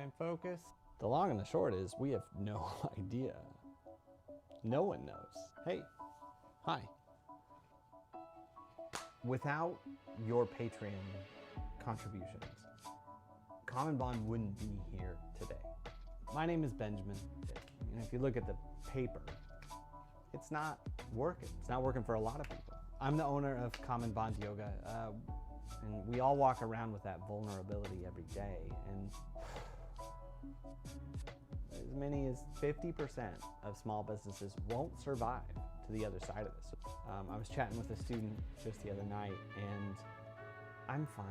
and focus. The long and the short is we have no idea. No one knows. Hey, hi. Without your Patreon contributions, Common Bond wouldn't be here today. My name is Benjamin. And if you look at the paper, it's not working. It's not working for a lot of people. I'm the owner of Common Bond Yoga, and we all walk around with that vulnerability every day. And as many as 50% of small businesses won't survive to the other side of this. I was chatting with a student just the other night, and I'm fine.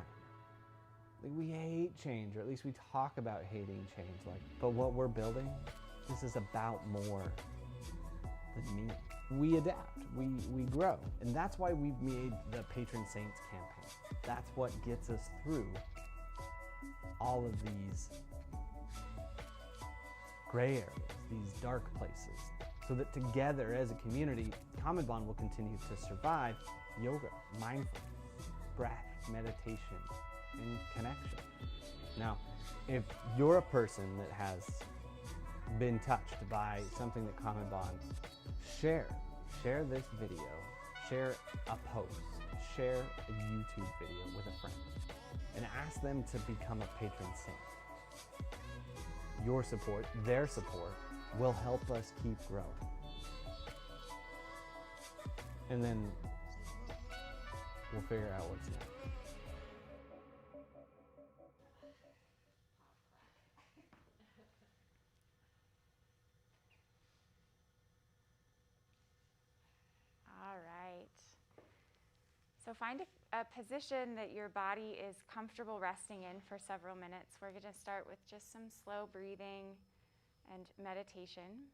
Like, we hate change, or at least we talk about hating change. But what we're building, this is about more than me. We adapt, we grow, and that's why we've made the Patron Saints campaign. That's what gets us through all of these gray areas, these dark places, so that together as a community, Common Bond will continue to survive yoga, mindfulness, breath, meditation, and connection. Now, if you're a person that has been touched by something that Common Bond, share this video, share a post, share a YouTube video with a friend, and ask them to become a patron saint. Your support, their support, will help us keep growing. And then we'll figure out what's next. All right. So find a position that your body is comfortable resting in for several minutes. We're going to start with just some slow breathing and meditation.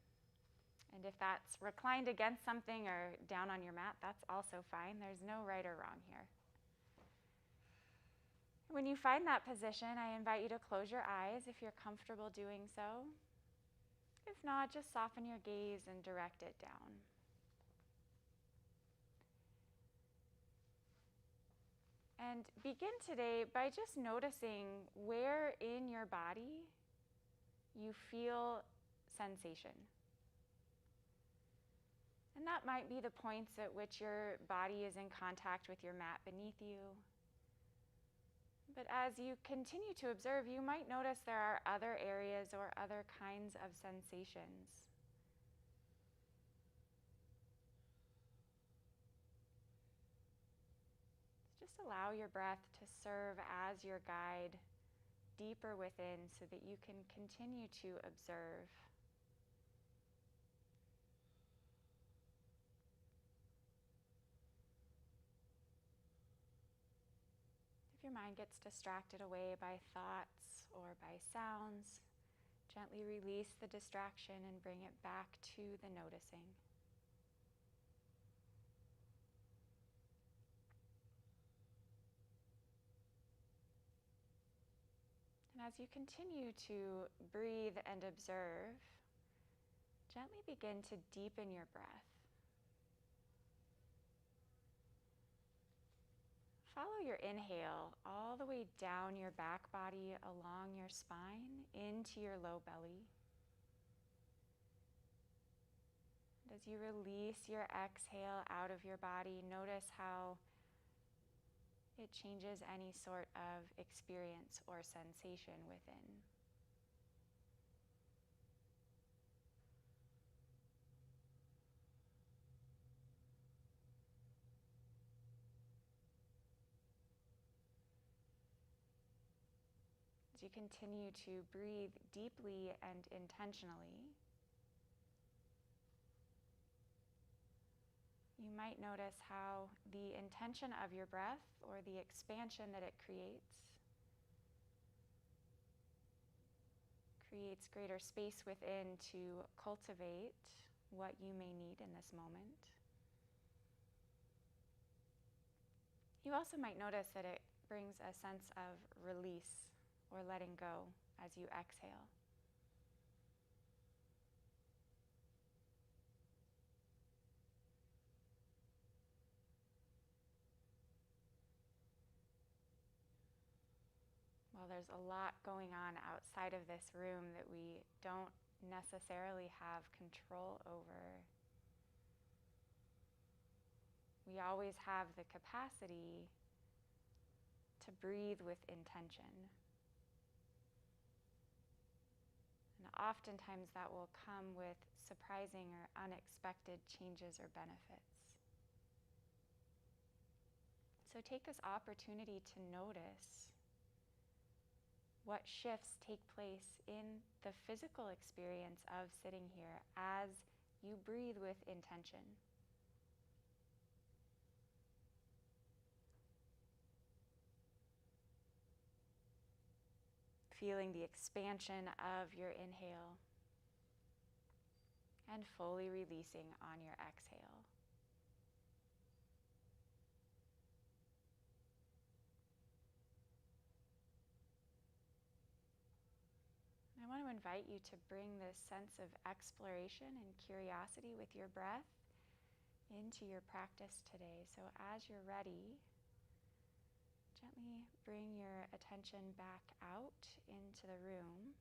And if that's reclined against something or down on your mat, that's also fine. There's no right or wrong here. When you find that position, I invite you to close your eyes if you're comfortable doing so. If not, just soften your gaze and direct it down. And begin today by just noticing where in your body you feel sensation. And that might be the points at which your body is in contact with your mat beneath you. But as you continue to observe, you might notice there are other areas or other kinds of sensations. Just allow your breath to serve as your guide deeper within so that you can continue to observe. If your mind gets distracted away by thoughts or by sounds, gently release the distraction and bring it back to the noticing. And as you continue to breathe and observe, gently begin to deepen your breath. Follow your inhale all the way down your back body, along your spine, into your low belly. And as you release your exhale out of your body, notice how it changes any sort of experience or sensation within. As you continue to breathe deeply and intentionally, you might notice how the intention of your breath, or the expansion that it creates greater space within to cultivate what you may need in this moment. You also might notice that it brings a sense of release or letting go as you exhale. Well, there's a lot going on outside of this room that we don't necessarily have control over. We always have the capacity to breathe with intention. And oftentimes that will come with surprising or unexpected changes or benefits. So take this opportunity to notice what shifts take place in the physical experience of sitting here as you breathe with intention. Feeling the expansion of your inhale and fully releasing on your exhale. I want to invite you to bring this sense of exploration and curiosity with your breath into your practice today. So as you're ready, gently bring your attention back out into the room,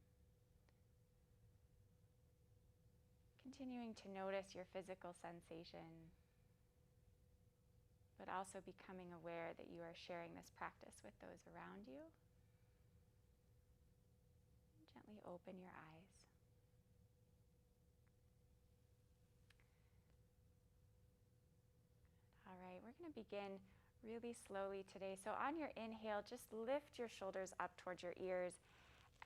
continuing to notice your physical sensation, but also becoming aware that you are sharing this practice with those around you. Gently open your eyes. All right, we're going to begin really slowly today. So on your inhale, just lift your shoulders up towards your ears.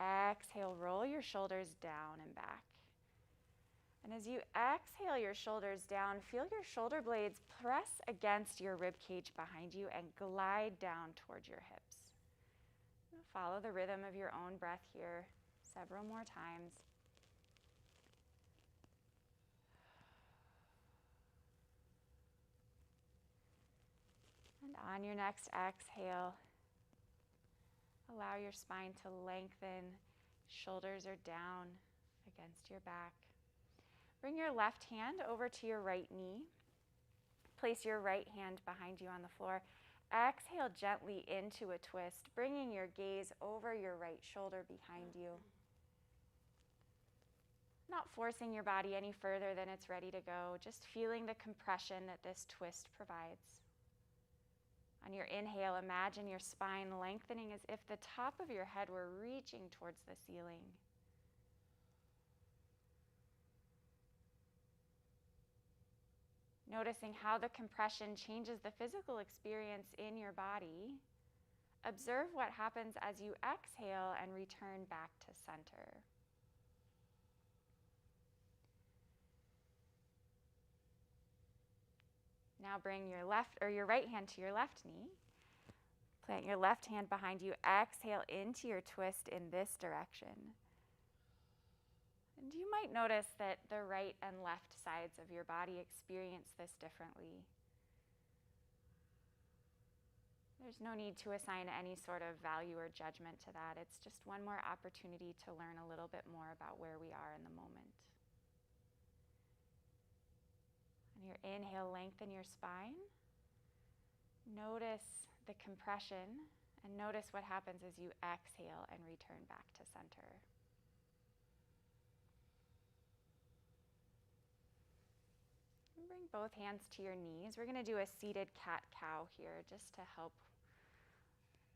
Exhale, roll your shoulders down and back. And as you exhale your shoulders down, feel your shoulder blades press against your rib cage behind you and glide down towards your hips. Follow the rhythm of your own breath here several more times. And on your next exhale, allow your spine to lengthen. Shoulders are down against your back. Bring your left hand over to your right knee. Place your right hand behind you on the floor. Exhale gently into a twist, bringing your gaze over your right shoulder behind you. Not forcing your body any further than it's ready to go, just feeling the compression that this twist provides. On your inhale, imagine your spine lengthening as if the top of your head were reaching towards the ceiling. Noticing how the compression changes the physical experience in your body. Observe what happens as you exhale and return back to center. Now bring your right hand to your left knee. Plant your left hand behind you. Exhale into your twist in this direction. And you might notice that the right and left sides of your body experience this differently. There's no need to assign any sort of value or judgment to that. It's just one more opportunity to learn a little bit more about where we are in the moment. On your inhale, lengthen your spine. Notice the compression and notice what happens as you exhale and return back to center. Bring both hands to your knees. We're going to do a seated cat-cow here just to help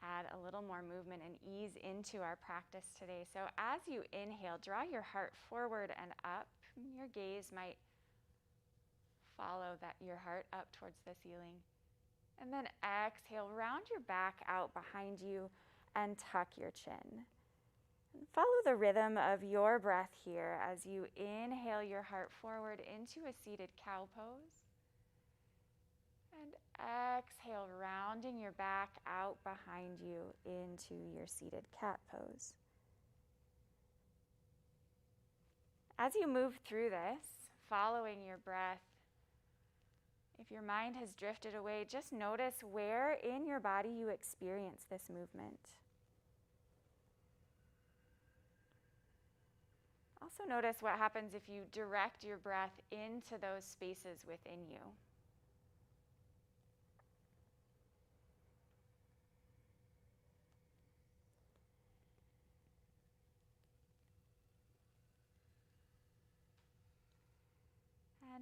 add a little more movement and ease into our practice today. So as you inhale, draw your heart forward and up. Your gaze might follow your heart up towards the ceiling. And then exhale, round your back out behind you and tuck your chin. And follow the rhythm of your breath here as you inhale your heart forward into a seated cow pose. And exhale, rounding your back out behind you into your seated cat pose. As you move through this, following your breath, if your mind has drifted away, just notice where in your body you experience this movement. Also notice what happens if you direct your breath into those spaces within you.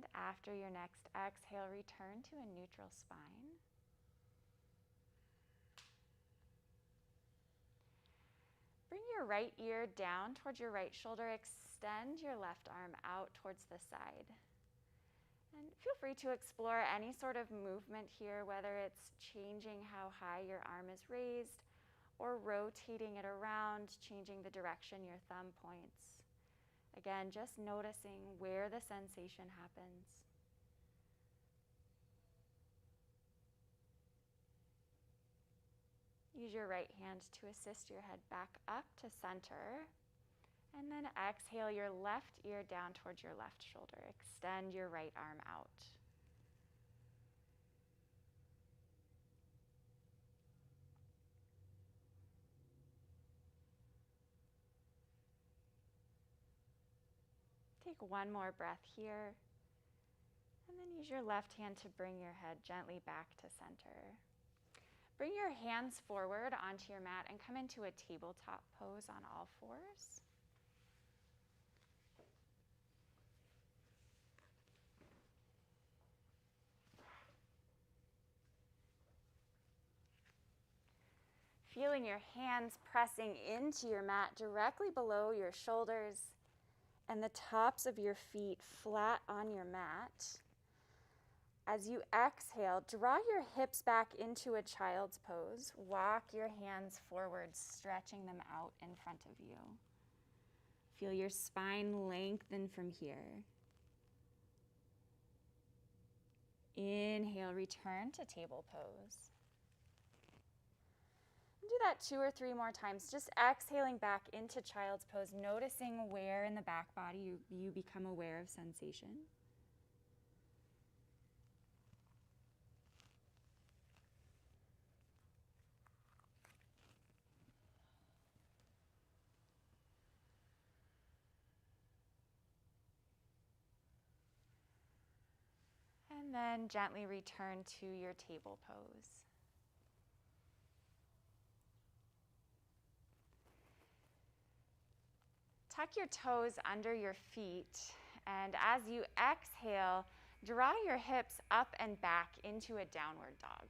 And after your next exhale, return to a neutral spine. Bring your right ear down towards your right shoulder. Extend your left arm out towards the side. And feel free to explore any sort of movement here, whether it's changing how high your arm is raised or rotating it around, changing the direction your thumb points. Again, just noticing where the sensation happens. Use your right hand to assist your head back up to center. And then exhale your left ear down towards your left shoulder. Extend your right arm out. Take one more breath here. And then use your left hand to bring your head gently back to center. Bring your hands forward onto your mat and come into a tabletop pose on all fours. Feeling your hands pressing into your mat directly below your shoulders and the tops of your feet flat on your mat. As you exhale, draw your hips back into a child's pose. Walk your hands forward, stretching them out in front of you. Feel your spine lengthen from here. Inhale, return to table pose. Do that 2 or 3 more times, just exhaling back into child's pose, noticing where in the back body you become aware of sensation. And then gently return to your table pose. Tuck your toes under your feet, and as you exhale, draw your hips up and back into a downward dog.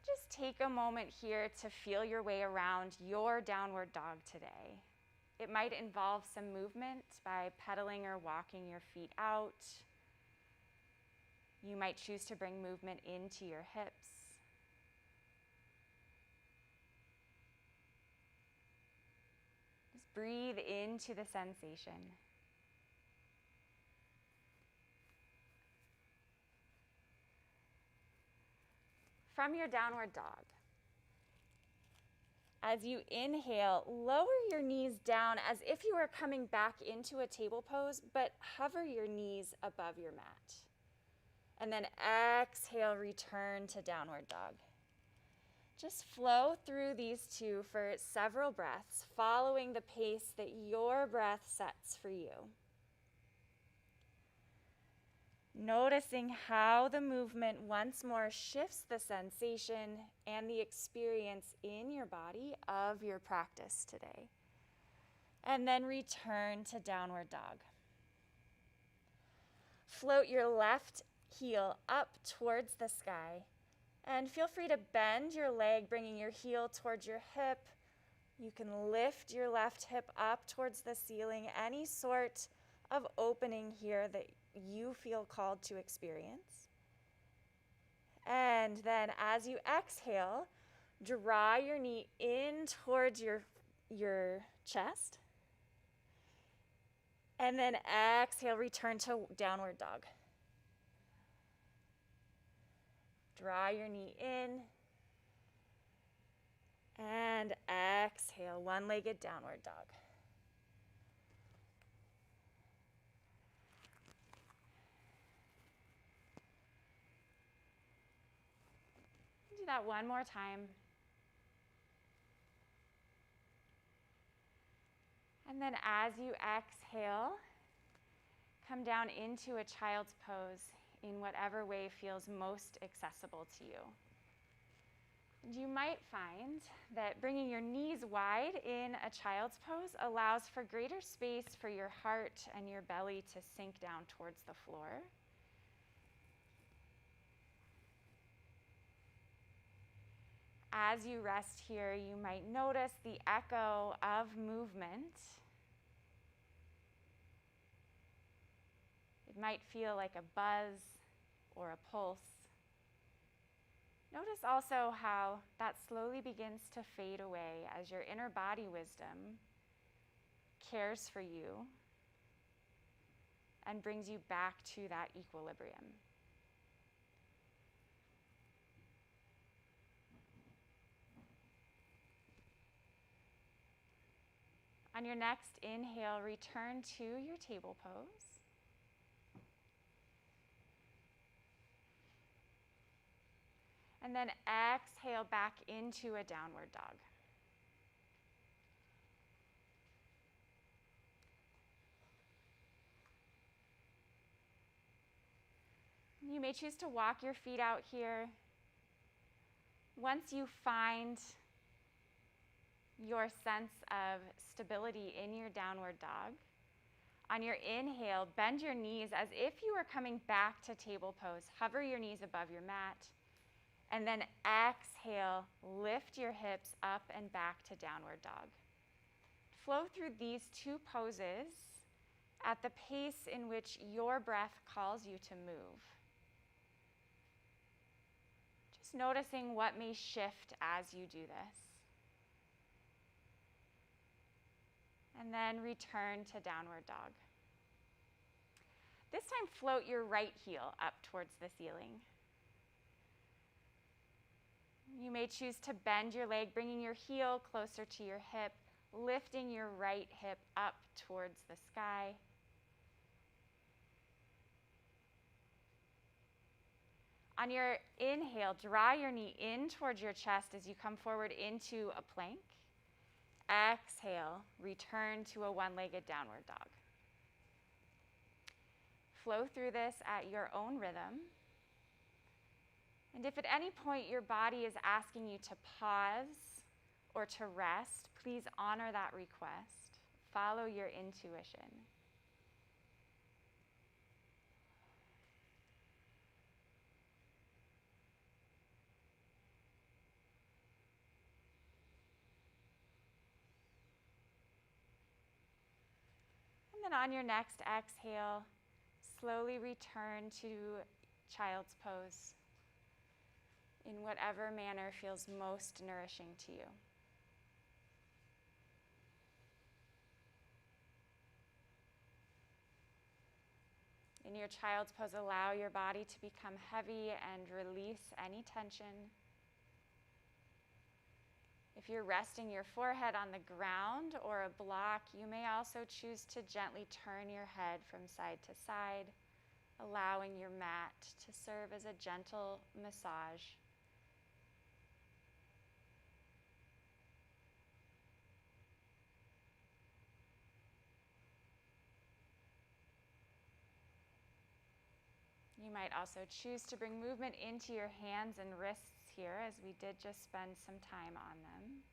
Just take a moment here to feel your way around your downward dog today. It might involve some movement by pedaling or walking your feet out. You might choose to bring movement into your hips. Just breathe into the sensation. From your downward dog, as you inhale, lower your knees down as if you were coming back into a table pose, but hover your knees above your mat. And then exhale, return to downward dog. Just flow through these two for several breaths, following the pace that your breath sets for you. Noticing how the movement once more shifts the sensation and the experience in your body of your practice today. And then return to downward dog. Float your left heel up towards the sky. And feel free to bend your leg, bringing your heel towards your hip. You can lift your left hip up towards the ceiling, any sort of opening here that you feel called to experience. And then as you exhale, draw your knee in towards your chest. And then exhale, return to downward dog. Draw your knee in. And exhale, one-legged downward dog. Do that one more time. And then as you exhale, come down into a child's pose in whatever way feels most accessible to you. And you might find that bringing your knees wide in a child's pose allows for greater space for your heart and your belly to sink down towards the floor. As you rest here, you might notice the echo of movement. It might feel like a buzz or a pulse. Notice also how that slowly begins to fade away as your inner body wisdom cares for you and brings you back to that equilibrium. On your next inhale, return to your table pose. And then exhale back into a downward dog. You may choose to walk your feet out here. Once you find your sense of stability in your downward dog, on your inhale, bend your knees as if you were coming back to table pose. Hover your knees above your mat. And then exhale, lift your hips up and back to downward dog. Flow through these two poses at the pace in which your breath calls you to move. Just noticing what may shift as you do this. And then return to downward dog. This time, float your right heel up towards the ceiling. You may choose to bend your leg, bringing your heel closer to your hip, lifting your right hip up towards the sky. On your inhale, draw your knee in towards your chest as you come forward into a plank. Exhale, return to a one-legged downward dog. Flow through this at your own rhythm. And if at any point your body is asking you to pause or to rest, please honor that request. Follow your intuition. And then on your next exhale, slowly return to child's pose in whatever manner feels most nourishing to you. In your child's pose, allow your body to become heavy and release any tension. If you're resting your forehead on the ground or a block, you may also choose to gently turn your head from side to side, allowing your mat to serve as a gentle massage. You might also choose to bring movement into your hands and wrists here, as we did just spend some time on them.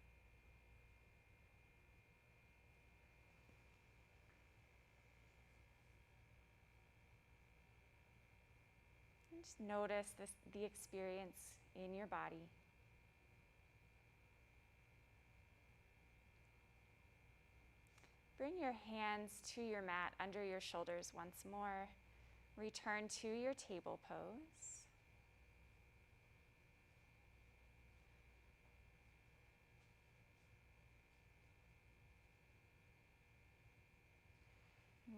And just notice the experience in your body. Bring your hands to your mat under your shoulders once more. Return to your table pose.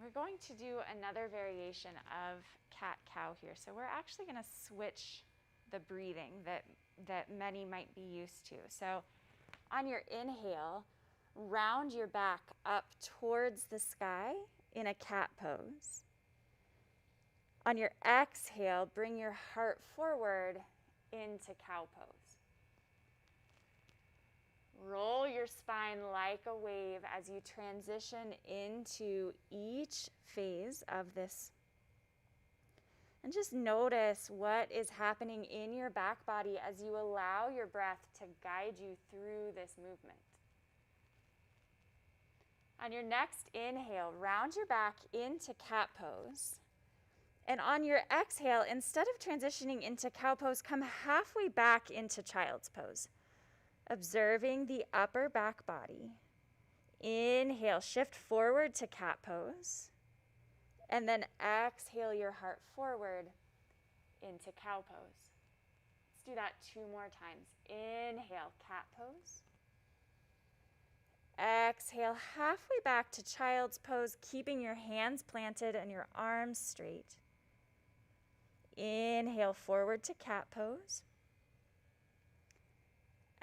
We're going to do another variation of cat-cow here. So we're actually going to switch the breathing that many might be used to. So on your inhale, round your back up towards the sky in a cat pose. On your exhale, bring your heart forward into cow pose. Roll your spine like a wave as you transition into each phase of this And just notice what is happening in your back body as you allow your breath to guide you through this movement. On your next inhale, round your back into cat pose. And on your exhale, instead of transitioning into cow pose, come halfway back into child's pose, observing the upper back body. Inhale, shift forward to cat pose. And then exhale your heart forward into cow pose. Let's do that 2 more times. Inhale, cat pose. Exhale, halfway back to child's pose, keeping your hands planted and your arms straight. Inhale, forward to cat pose.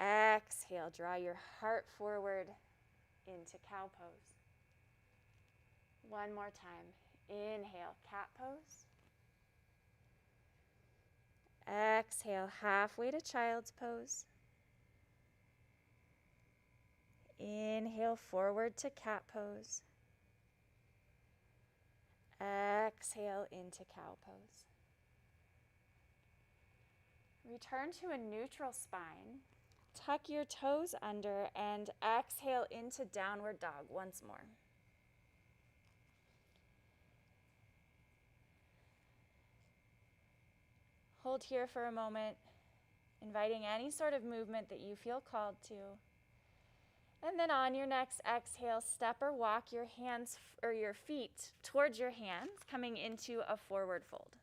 Exhale, draw your heart forward into cow pose. One more time. Inhale, cat pose. Exhale, halfway to child's pose. Inhale, forward to cat pose. Exhale into cow pose. Return to a neutral spine. Tuck your toes under and exhale into downward dog once more. Hold here for a moment, inviting any sort of movement that you feel called to. And then on your next exhale, step or walk your hands or your feet towards your hands, coming into a forward fold.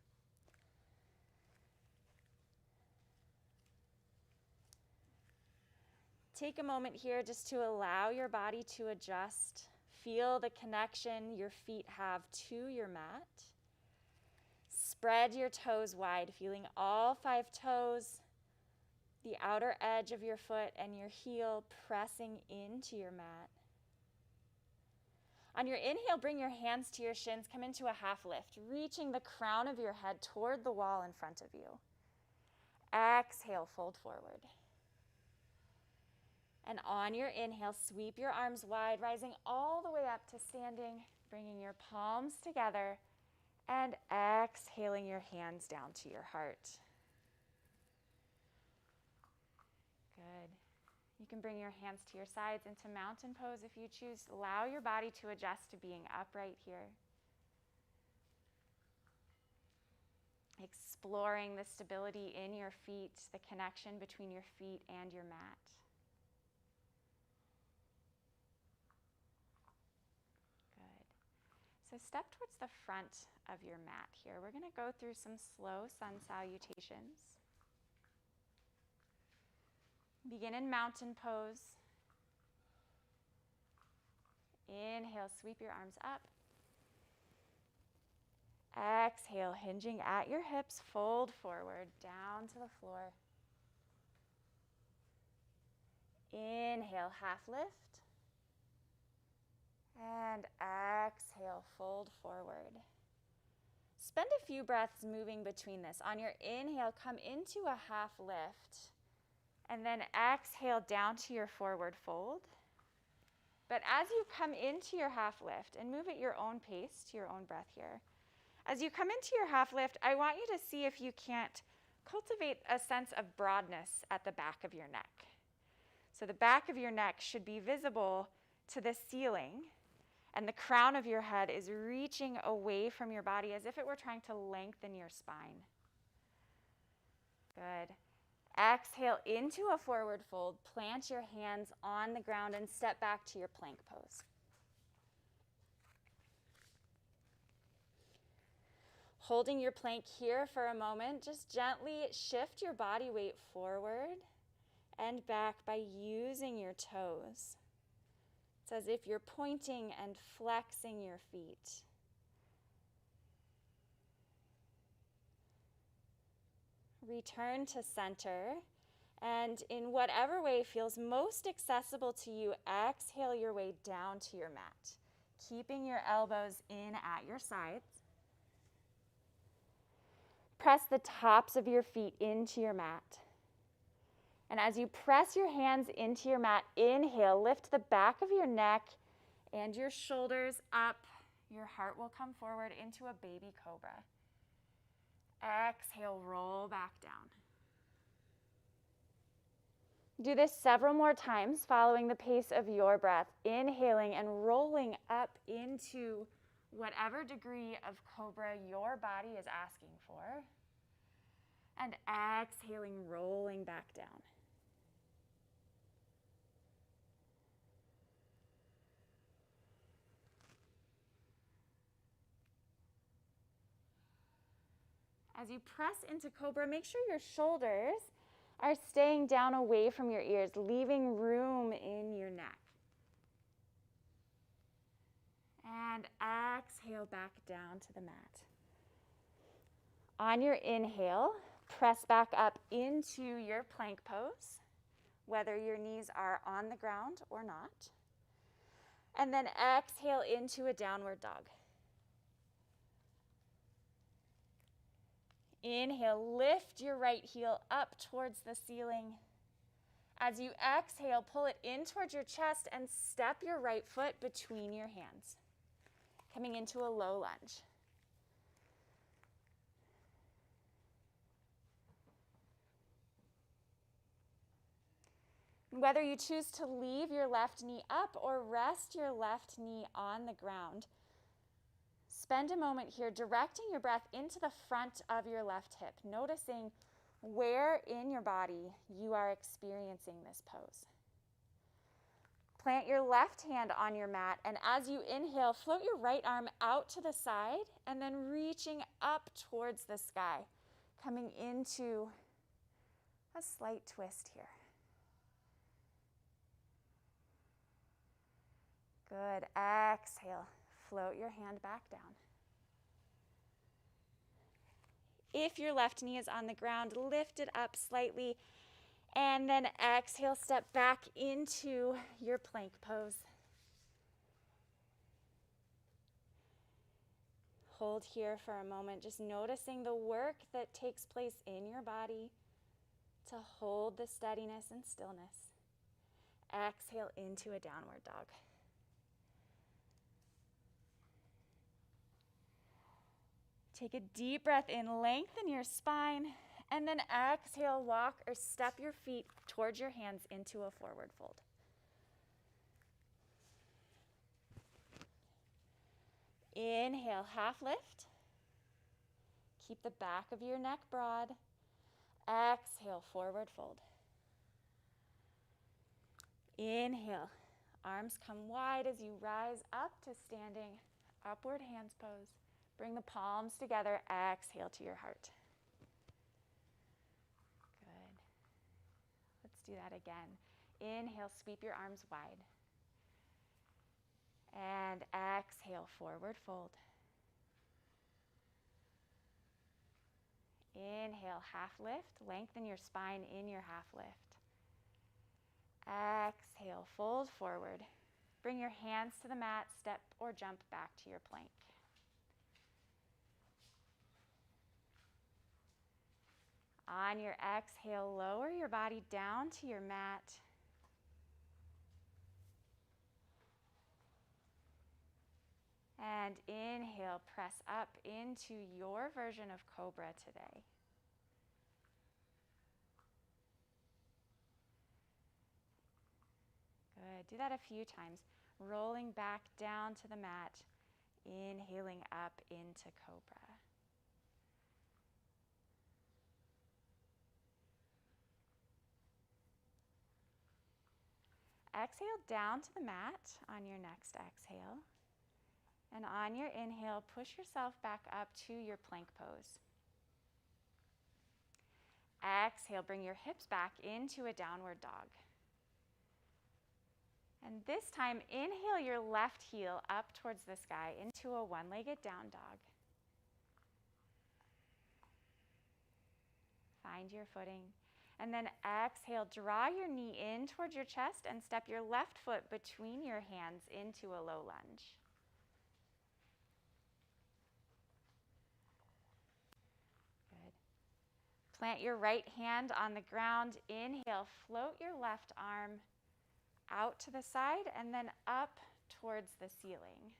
Take a moment here just to allow your body to adjust. Feel the connection your feet have to your mat. Spread your toes wide, feeling all 5 toes, the outer edge of your foot and your heel pressing into your mat. On your inhale, bring your hands to your shins, come into a half lift, reaching the crown of your head toward the wall in front of you. Exhale, fold forward. And on your inhale, sweep your arms wide, rising all the way up to standing, bringing your palms together, and exhaling your hands down to your heart. Good. You can bring your hands to your sides into mountain pose if you choose. Allow your body to adjust to being upright here. Exploring the stability in your feet, the connection between your feet and your mat. So step towards the front of your mat here. We're going to go through some slow sun salutations. Begin in mountain pose. Inhale, sweep your arms up. Exhale, hinging at your hips, fold forward, down to the floor. Inhale, half lift. And exhale, fold forward. Spend a few breaths moving between this. On your inhale, come into a half lift. And then exhale down to your forward fold. But as you come into your half lift, and move at your own pace to your own breath here. As you come into your half lift, I want you to see if you can't cultivate a sense of broadness at the back of your neck. So the back of your neck should be visible to the ceiling, and the crown of your head is reaching away from your body as if it were trying to lengthen your spine. Good. Exhale into a forward fold. Plant your hands on the ground and step back to your plank pose. Holding your plank here for a moment, just gently shift your body weight forward and back by using your toes. It's as if you're pointing and flexing your feet. Return to center, and in whatever way feels most accessible to you, exhale your way down to your mat, keeping your elbows in at your sides. Press the tops of your feet into your mat. And as you press your hands into your mat, inhale, lift the back of your neck and your shoulders up. Your heart will come forward into a baby cobra. Exhale, roll back down. Do this several more times, following the pace of your breath, inhaling and rolling up into whatever degree of cobra your body is asking for, and exhaling, rolling back down. As you press into cobra, make sure your shoulders are staying down away from your ears, leaving room in your neck. And exhale back down to the mat. On your inhale, press back up into your plank pose, whether your knees are on the ground or not. And then exhale into a downward dog. Inhale, lift your right heel up towards the ceiling. As you exhale, pull it in towards your chest and step your right foot between your hands, coming into a low lunge. Whether you choose to leave your left knee up or rest your left knee on the ground, spend a moment here directing your breath into the front of your left hip, noticing where in your body you are experiencing this pose. Plant your left hand on your mat, and as you inhale, float your right arm out to the side and then reaching up towards the sky, coming into a slight twist here. Good. Exhale. Float your hand back down. If your left knee is on the ground, lift it up slightly, and then exhale, step back into your plank pose. Hold here for a moment, just noticing the work that takes place in your body to hold the steadiness and stillness. Exhale into a downward dog. Take a deep breath in, lengthen your spine, and then exhale, walk or step your feet towards your hands into a forward fold. Inhale, half lift. Keep the back of your neck broad. Exhale, forward fold. Inhale, arms come wide as you rise up to standing upward hands pose. Bring the palms together, exhale to your heart. Good. Let's do that again. Inhale, sweep your arms wide. And exhale, forward fold. Inhale, half lift. Lengthen your spine in your half lift. Exhale, fold forward. Bring your hands to the mat, step or jump back to your plank. On your exhale, lower your body down to your mat. And inhale, press up into your version of cobra today. Good. Do that a few times. Rolling back down to the mat, inhaling up into cobra. Exhale down to the mat on your next exhale. And on your inhale, push yourself back up to your plank pose. Exhale, bring your hips back into a downward dog. And this time, inhale your left heel up towards the sky into a one-legged down dog. Find your footing. And then exhale, draw your knee in towards your chest and step your left foot between your hands into a low lunge. Good. Plant your right hand on the ground. Inhale, float your left arm out to the side and then up towards the ceiling.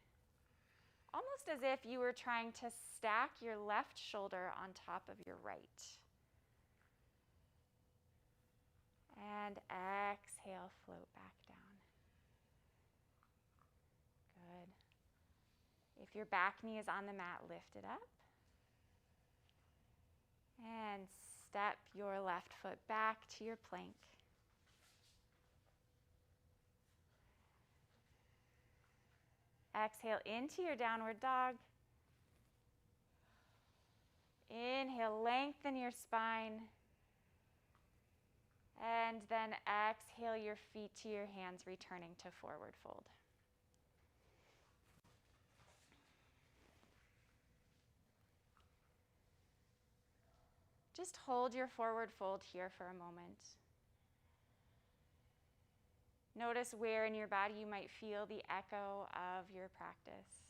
almost as if you were trying to stack your left shoulder on top of your right. And exhale, float back down. Good. If your back knee is on the mat, lift it up. And step your left foot back to your plank. Exhale into your downward dog. Inhale, lengthen your spine. And then exhale your feet to your hands, returning to forward fold. Just hold your forward fold here for a moment. Notice where in your body you might feel the echo of your practice.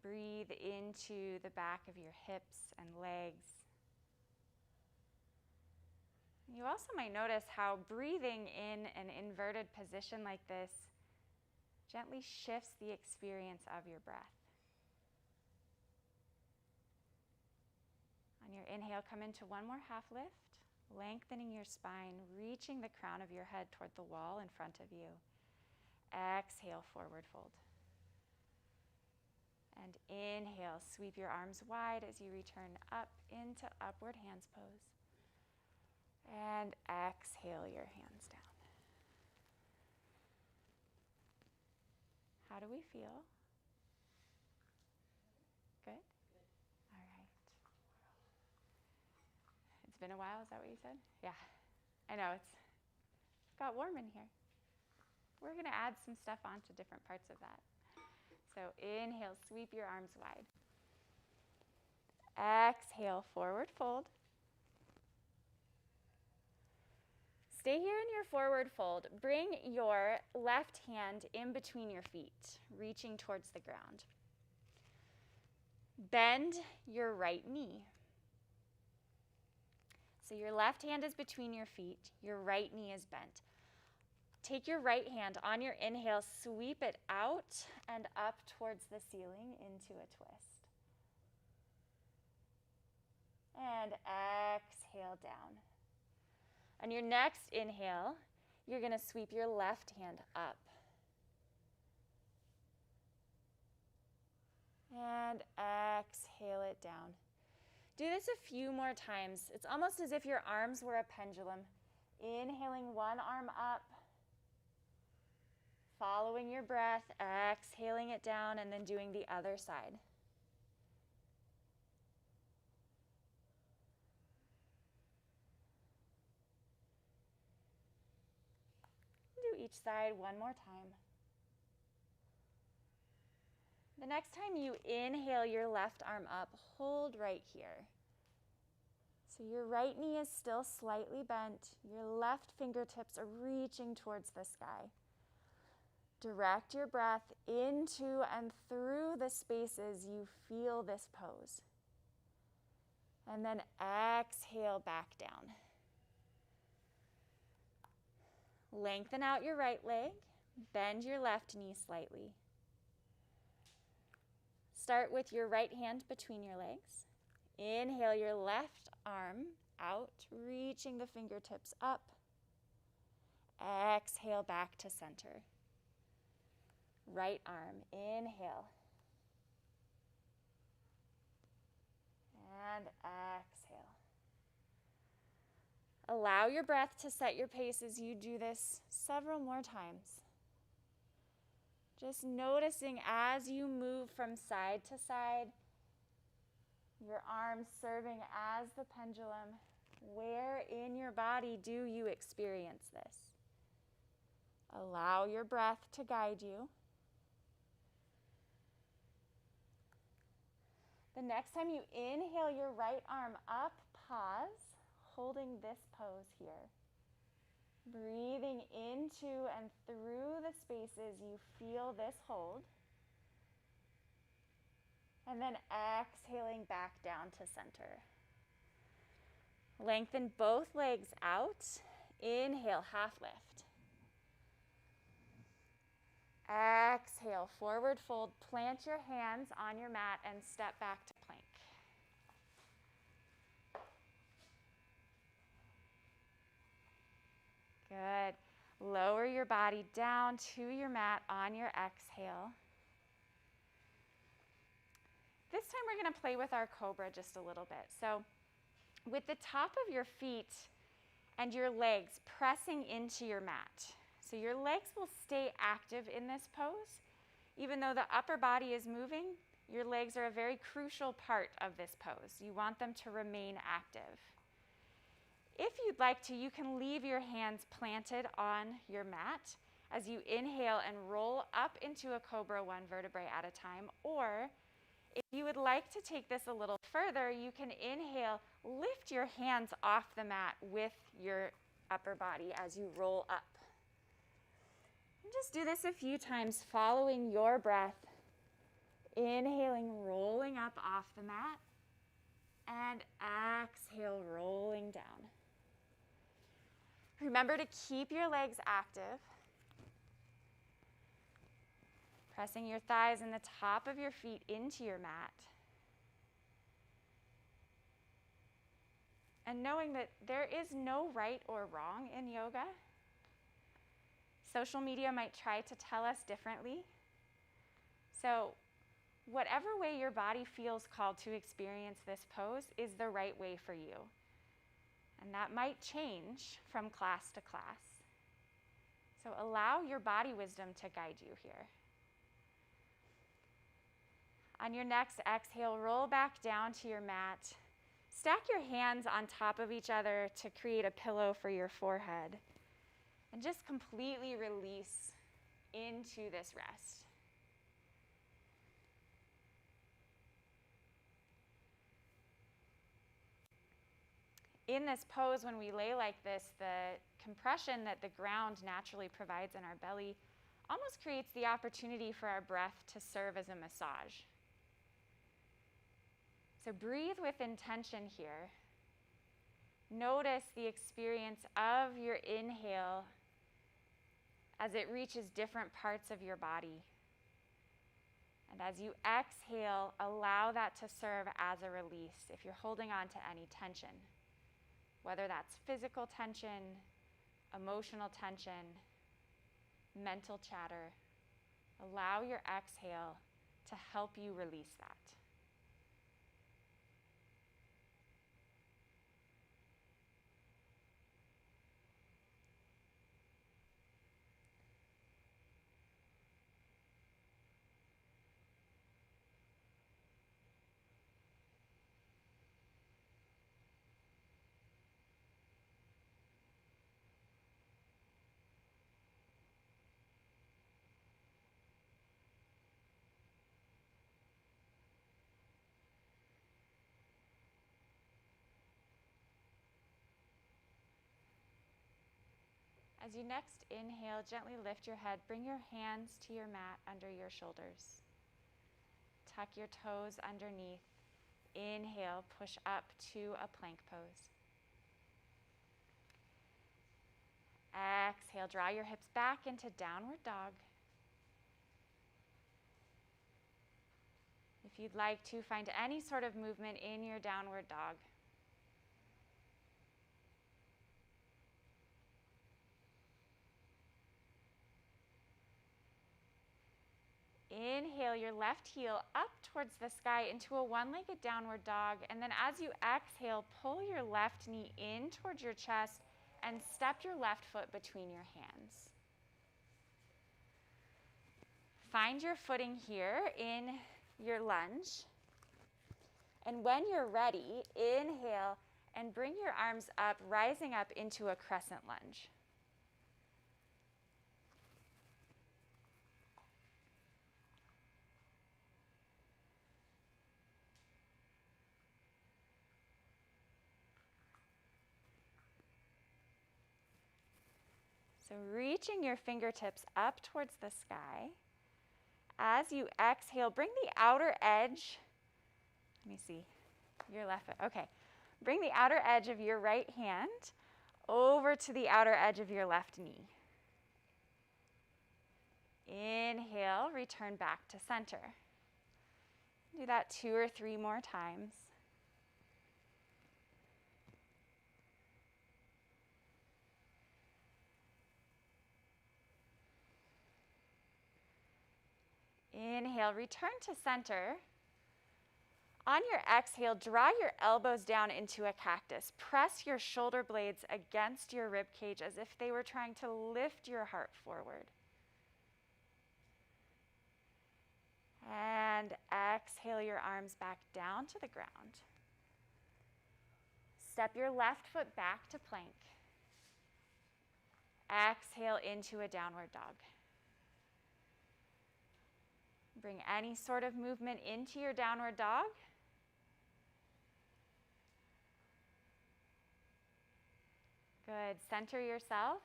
Breathe into the back of your hips and legs. You also might notice how breathing in an inverted position like this gently shifts the experience of your breath. On your inhale, come into one more half lift, lengthening your spine, reaching the crown of your head toward the wall in front of you. Exhale, forward fold. And inhale, sweep your arms wide as you return up into upward hands pose. And exhale your hands down. How do we feel? Good? All right. It's been a while, is that what you said? Yeah. I know, it's got warm in here. We're going to add some stuff onto different parts of that. So inhale, sweep your arms wide. Exhale, forward fold. Stay here in your forward fold. Bring your left hand in between your feet, reaching towards the ground. Bend your right knee. So your left hand is between your feet, your right knee is bent. Take your right hand on your inhale, sweep it out and up towards the ceiling into a twist. And exhale down. On your next inhale, you're going to sweep your left hand up. And exhale it down. Do this a few more times. It's almost as if your arms were a pendulum. Inhaling one arm up, following your breath, exhaling it down, and then doing the other side. Do each side one more time. The next time you inhale your left arm up, hold right here. So your right knee is still slightly bent. Your left fingertips are reaching towards the sky. Direct your breath into and through the spaces you feel this pose. And then exhale back down. Lengthen out your right leg. Bend your left knee slightly. Start with your right hand between your legs. Inhale your left arm out, reaching the fingertips up. Exhale back to center. Right arm, inhale. And exhale. Allow your breath to set your pace as you do this several more times. Just noticing as you move from side to side, your arms serving as the pendulum. Where in your body do you experience this? Allow your breath to guide you. The next time you inhale your right arm up, pause, holding this pose here. Breathing into and through the spaces you feel this hold. And then exhaling back down to center. Lengthen both legs out. Inhale, half lift. Exhale, forward fold. Plant your hands on your mat and step back to plank. Good. Lower your body down to your mat on your exhale. This time we're going to play with our cobra just a little bit. So with the top of your feet and your legs pressing into your mat. So your legs will stay active in this pose. Even though the upper body is moving, your legs are a very crucial part of this pose. You want them to remain active. If you'd like to, you can leave your hands planted on your mat as you inhale and roll up into a cobra one vertebrae at a time. Or if you would like to take this a little further, you can inhale, lift your hands off the mat with your upper body as you roll up. And just do this a few times, following your breath. Inhaling, rolling up off the mat, and exhale, rolling down. Remember to keep your legs active. Pressing your thighs and the top of your feet into your mat. And knowing that there is no right or wrong in yoga. Social media might try to tell us differently. So whatever way your body feels called to experience this pose is the right way for you. And that might change from class to class. So allow your body wisdom to guide you here. On your next exhale, roll back down to your mat. Stack your hands on top of each other to create a pillow for your forehead. And just completely release into this rest. In this pose, when we lay like this, the compression that the ground naturally provides in our belly almost creates the opportunity for our breath to serve as a massage. So breathe with intention here. Notice the experience of your inhale as it reaches different parts of your body. And as you exhale, allow that to serve as a release if you're holding on to any tension. Whether that's physical tension, emotional tension, mental chatter, allow your exhale to help you release that. As you next inhale, gently lift your head. Bring your hands to your mat under your shoulders. Tuck your toes underneath. Inhale, push up to a plank pose. Exhale, draw your hips back into downward dog. If you'd like to, find any sort of movement in your downward dog. Inhale your left heel up towards the sky into a one-legged downward dog. And then as you exhale, pull your left knee in towards your chest and step your left foot between your hands. Find your footing here in your lunge. And when you're ready, inhale and bring your arms up, rising up into a crescent lunge. So reaching your fingertips up towards the sky. As you exhale, bring the outer edge, let me see, your left foot, okay. Bring the outer edge of your right hand over to the outer edge of your left knee. Inhale, return back to center. Do that 2 or 3 more times. Inhale, return to center. On your exhale, draw your elbows down into a cactus. Press your shoulder blades against your rib cage as if they were trying to lift your heart forward. And exhale your arms back down to the ground. Step your left foot back to plank. Exhale into a downward dog. Bring any sort of movement into your downward dog. Good. Center yourself.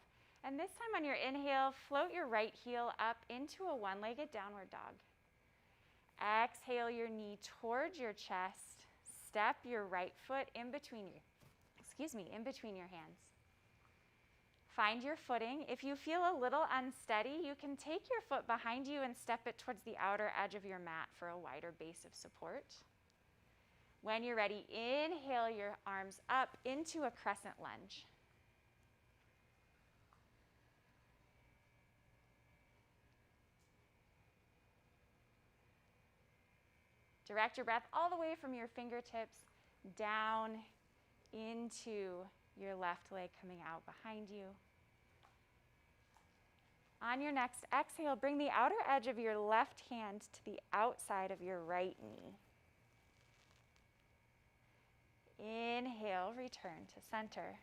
And this time on your inhale, float your right heel up into a one-legged downward dog. Exhale your knee towards your chest. Step your right foot in between your hands. Find your footing. If you feel a little unsteady, you can take your foot behind you and step it towards the outer edge of your mat for a wider base of support. When you're ready, inhale your arms up into a crescent lunge. Direct your breath all the way from your fingertips down into your left leg coming out behind you. On your next exhale, bring the outer edge of your left hand to the outside of your right knee. Inhale, return to center.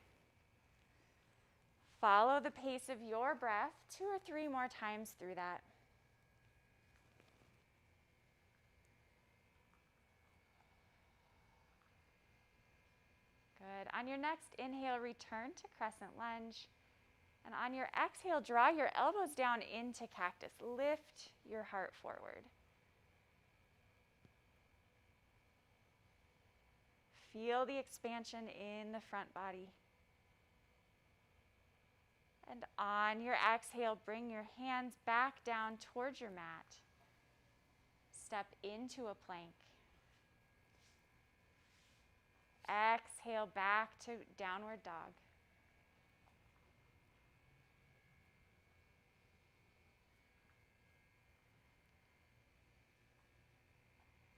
Follow the pace of your breath 2 or 3 more times through that. Good. On your next inhale, return to crescent lunge. And on your exhale, draw your elbows down into cactus. Lift your heart forward. Feel the expansion in the front body. And on your exhale, bring your hands back down towards your mat. Step into a plank. Exhale back to downward dog.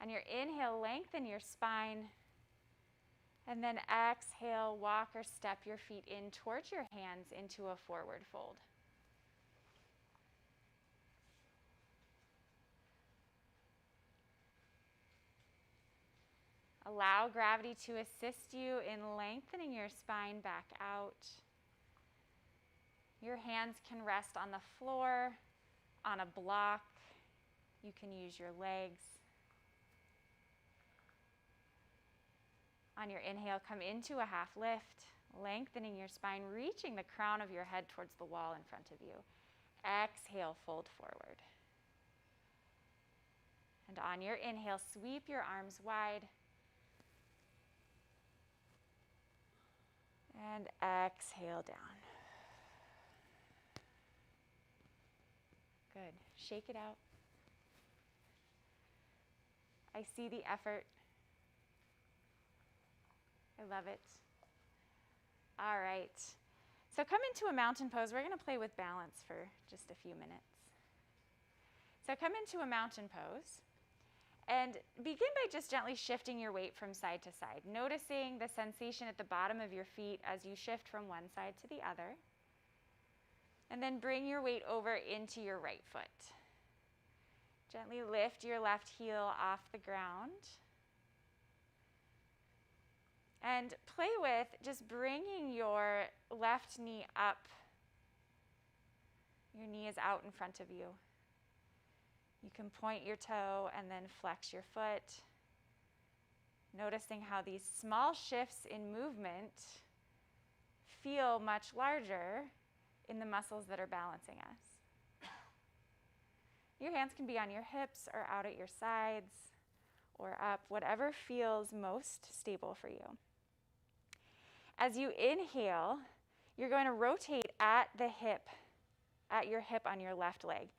On your inhale, lengthen your spine. And then exhale, walk or step your feet in towards your hands into a forward fold. Allow gravity to assist you in lengthening your spine back out. Your hands can rest on the floor, on a block. You can use your legs. On your inhale, come into a half lift, lengthening your spine, reaching the crown of your head towards the wall in front of you. Exhale, fold forward. And on your inhale, sweep your arms wide. And exhale down. Good. Shake it out. I see the effort. I love it. All right. So come into a mountain pose. We're going to play with balance for just a few minutes. So come into a mountain pose. And begin by just gently shifting your weight from side to side, noticing the sensation at the bottom of your feet as you shift from one side to the other. And then bring your weight over into your right foot. Gently lift your left heel off the ground. And play with just bringing your left knee up. Your knee is out in front of you. You can point your toe and then flex your foot. Noticing how these small shifts in movement feel much larger in the muscles that are balancing us. Your hands can be on your hips or out at your sides or up, whatever feels most stable for you. As you inhale, you're going to rotate at your hip on your left leg.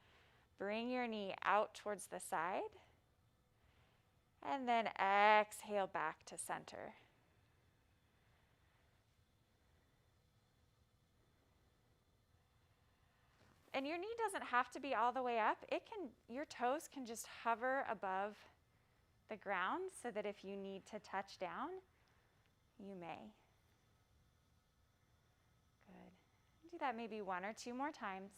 Bring your knee out towards the side. And then exhale back to center. And your knee doesn't have to be all the way up. Your toes can just hover above the ground so that if you need to touch down, you may. Good. Do that maybe 1 or 2 more times.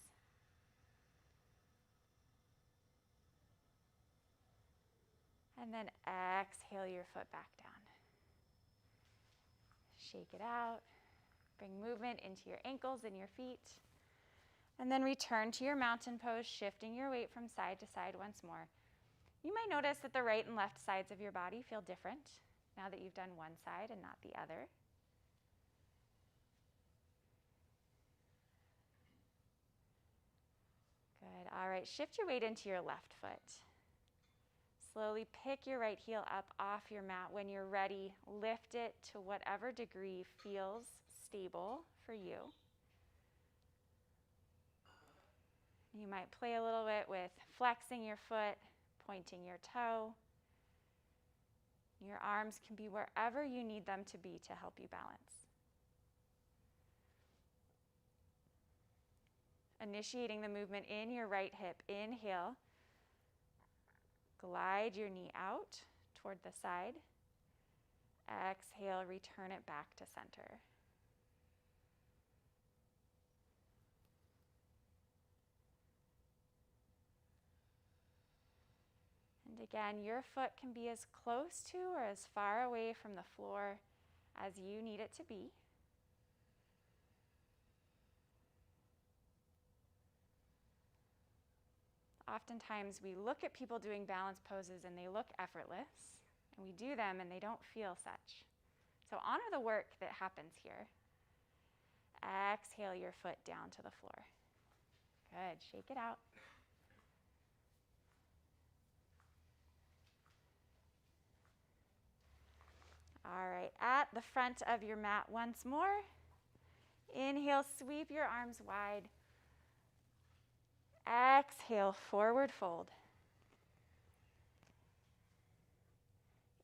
And then exhale your foot back down. Shake it out. Bring movement into your ankles and your feet. And then return to your mountain pose, shifting your weight from side to side once more. You might notice that the right and left sides of your body feel different now that you've done one side and not the other. Good. All right, shift your weight into your left foot. Slowly pick your right heel up off your mat. When you're ready, lift it to whatever degree feels stable for you. You might play a little bit with flexing your foot, pointing your toe. Your arms can be wherever you need them to be to help you balance. Initiating the movement in your right hip. Inhale. Glide your knee out toward the side. Exhale, return it back to center. And again, your foot can be as close to or as far away from the floor as you need it to be. Oftentimes we look at people doing balance poses and they look effortless, and we do them and they don't feel such. So honor the work that happens here. Exhale your foot down to the floor. Good, shake it out. All right, at the front of your mat once more. Inhale, sweep your arms wide. Exhale, forward fold.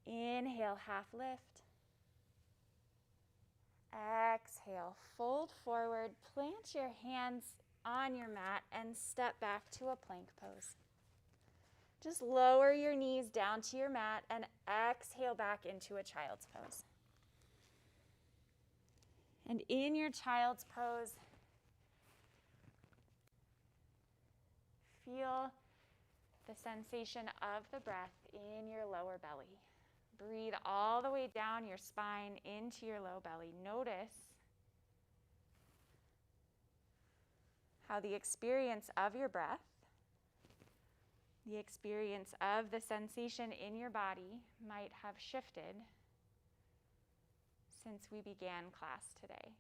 Inhale, half lift. Exhale, fold forward, plant your hands on your mat and step back to a plank pose. Just lower your knees down to your mat and exhale back into a child's pose. And in your child's pose, feel the sensation of the breath in your lower belly. Breathe all the way down your spine into your low belly. Notice how the experience of your breath, the experience of the sensation in your body might have shifted since we began class today.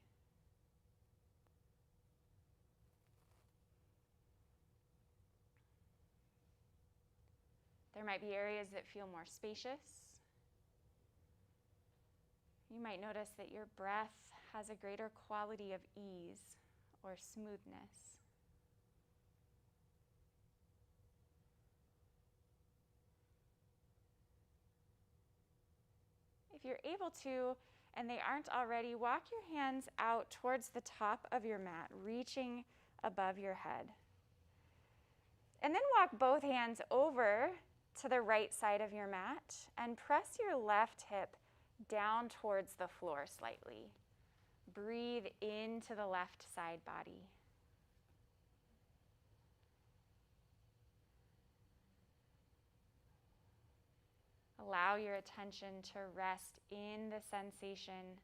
There might be areas that feel more spacious. You might notice that your breath has a greater quality of ease or smoothness. If you're able to, and they aren't already, walk your hands out towards the top of your mat, reaching above your head. And then walk both hands over to the right side of your mat and press your left hip down towards the floor slightly. Breathe into the left side body. Allow your attention to rest in the sensation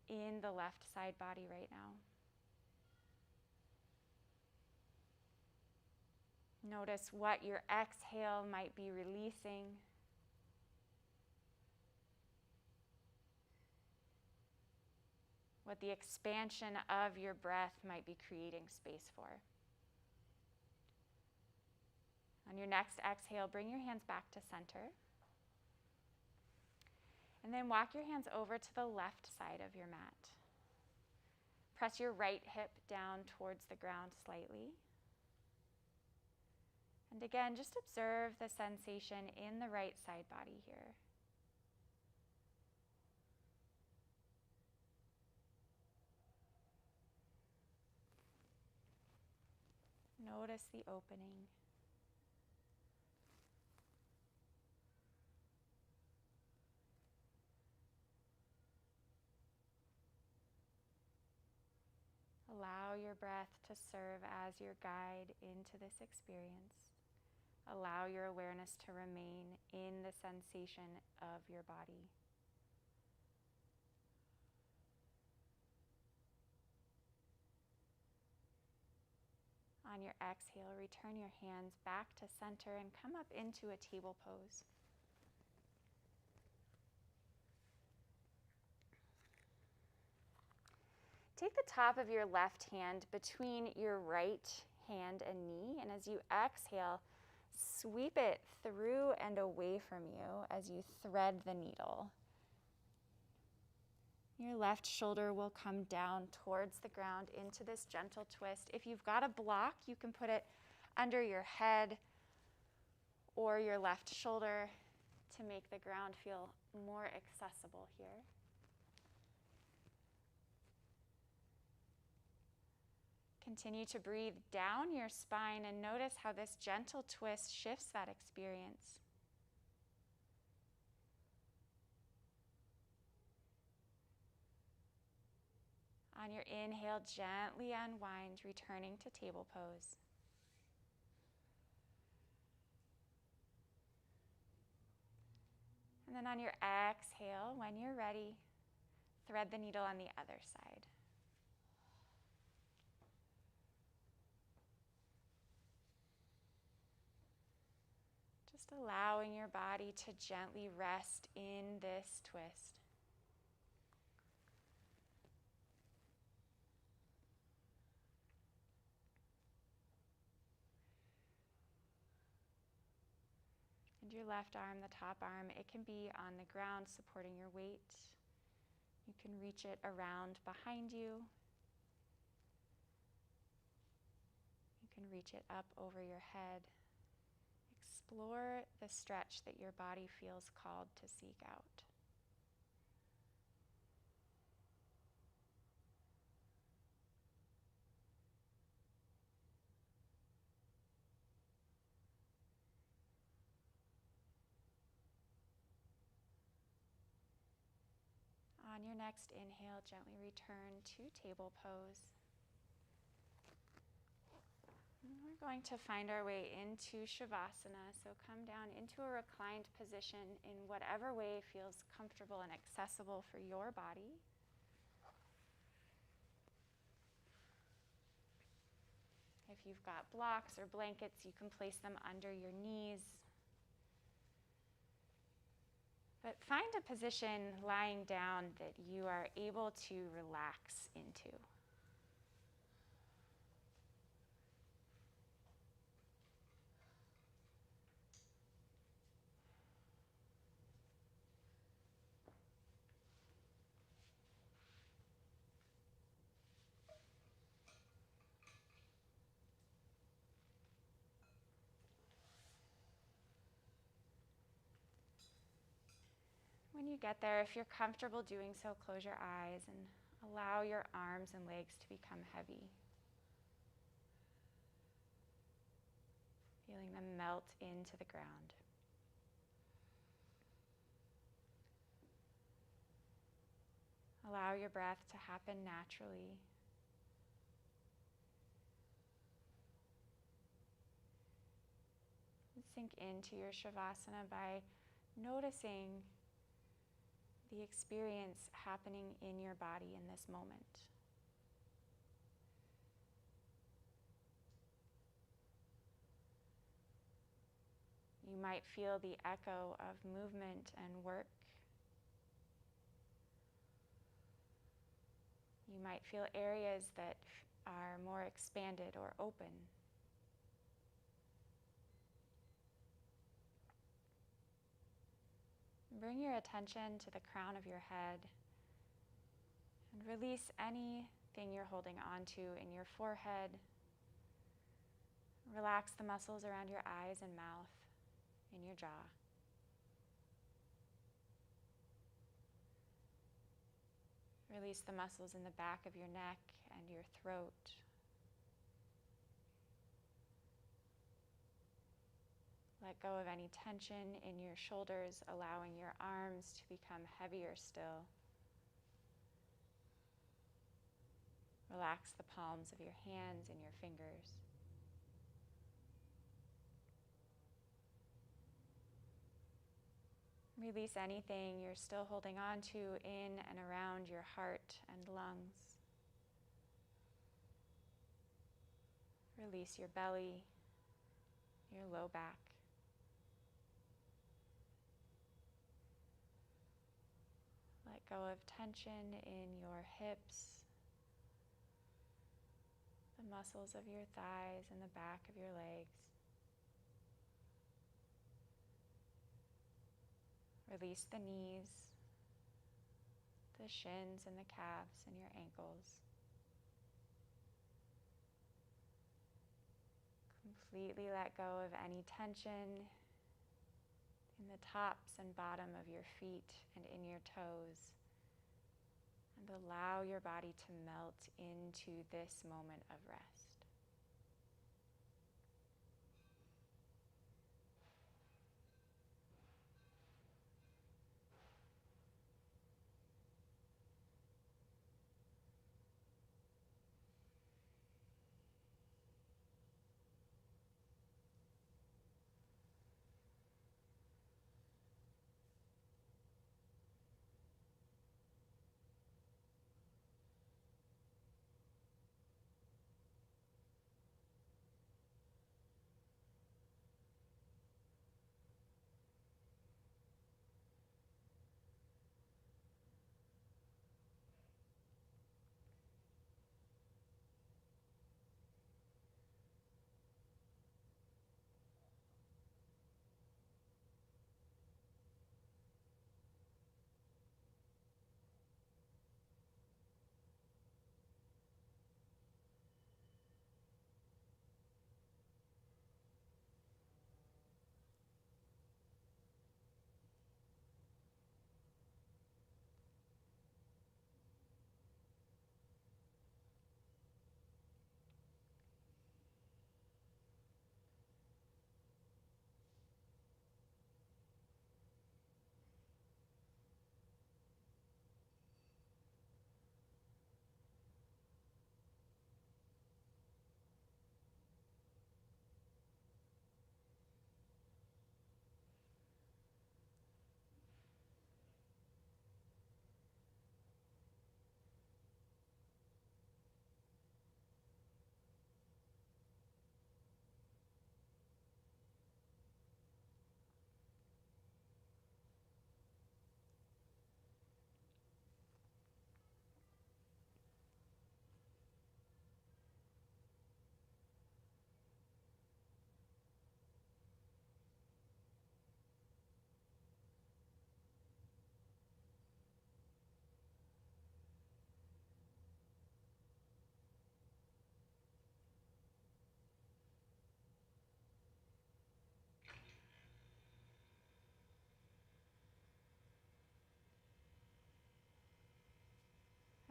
in the left side body right now. Notice what your exhale might be releasing. What the expansion of your breath might be creating space for. On your next exhale, bring your hands back to center. And then walk your hands over to the left side of your mat. Press your right hip down towards the ground slightly. And again, just observe the sensation in the right side body here. Notice the opening. Allow your breath to serve as your guide into this experience. Allow your awareness to remain in the sensation of your body. On your exhale, return your hands back to center and come up into a table pose. Take the top of your left hand between your right hand and knee, and as you exhale, sweep it through and away from you as you thread the needle. Your left shoulder will come down towards the ground into this gentle twist. If you've got a block, you can put it under your head or your left shoulder to make the ground feel more accessible here. Continue to breathe down your spine and notice how this gentle twist shifts that experience. On your inhale, gently unwind, returning to table pose. And then on your exhale, when you're ready, thread the needle on the other side. Just allowing your body to gently rest in this twist. And your left arm, the top arm, it can be on the ground supporting your weight. You can reach it around behind you. You can reach it up over your head. Explore the stretch that your body feels called to seek out. On your next inhale, gently return to table pose. And we're going to find our way into Shavasana, so come down into a reclined position in whatever way feels comfortable and accessible for your body. If you've got blocks or blankets, you can place them under your knees. But find a position lying down that you are able to relax into. When you get there, if you're comfortable doing so, close your eyes and allow your arms and legs to become heavy. Feeling them melt into the ground. Allow your breath to happen naturally. Sink into your Shavasana by noticing the experience happening in your body in this moment. You might feel the echo of movement and work. You might feel areas that are more expanded or open. Bring your attention to the crown of your head and release anything you're holding onto in your forehead. Relax the muscles around your eyes and mouth, in your jaw. Release the muscles in the back of your neck and your throat. Let go of any tension in your shoulders, allowing your arms to become heavier still. Relax the palms of your hands and your fingers. Release anything you're still holding on to in and around your heart and lungs. Release your belly, your low back. Let go of tension in your hips, the muscles of your thighs and the back of your legs. Release the knees, the shins and the calves and your ankles. Completely let go of any tension in the tops and bottom of your feet and in your toes. And allow your body to melt into this moment of rest.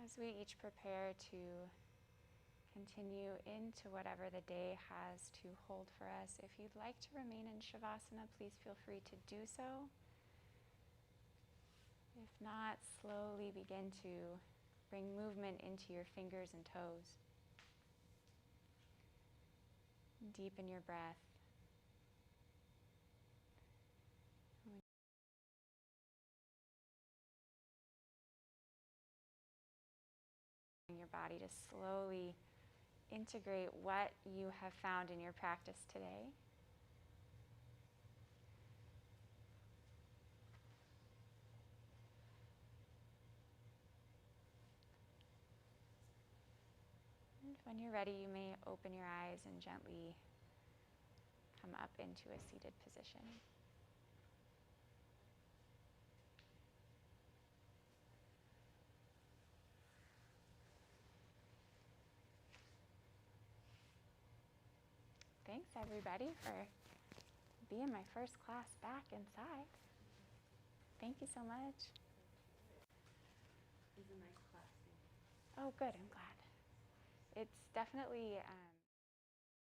As we each prepare to continue into whatever the day has to hold for us, if you'd like to remain in Shavasana, please feel free to do so. If not, slowly begin to bring movement into your fingers and toes. Deepen your breath. Your body to slowly integrate what you have found in your practice today. And when you're ready, you may open your eyes and gently come up into a seated position. thanks everybody for being my first class back inside. Thank you so much. It was a nice class. Oh, good, I'm glad. It's definitely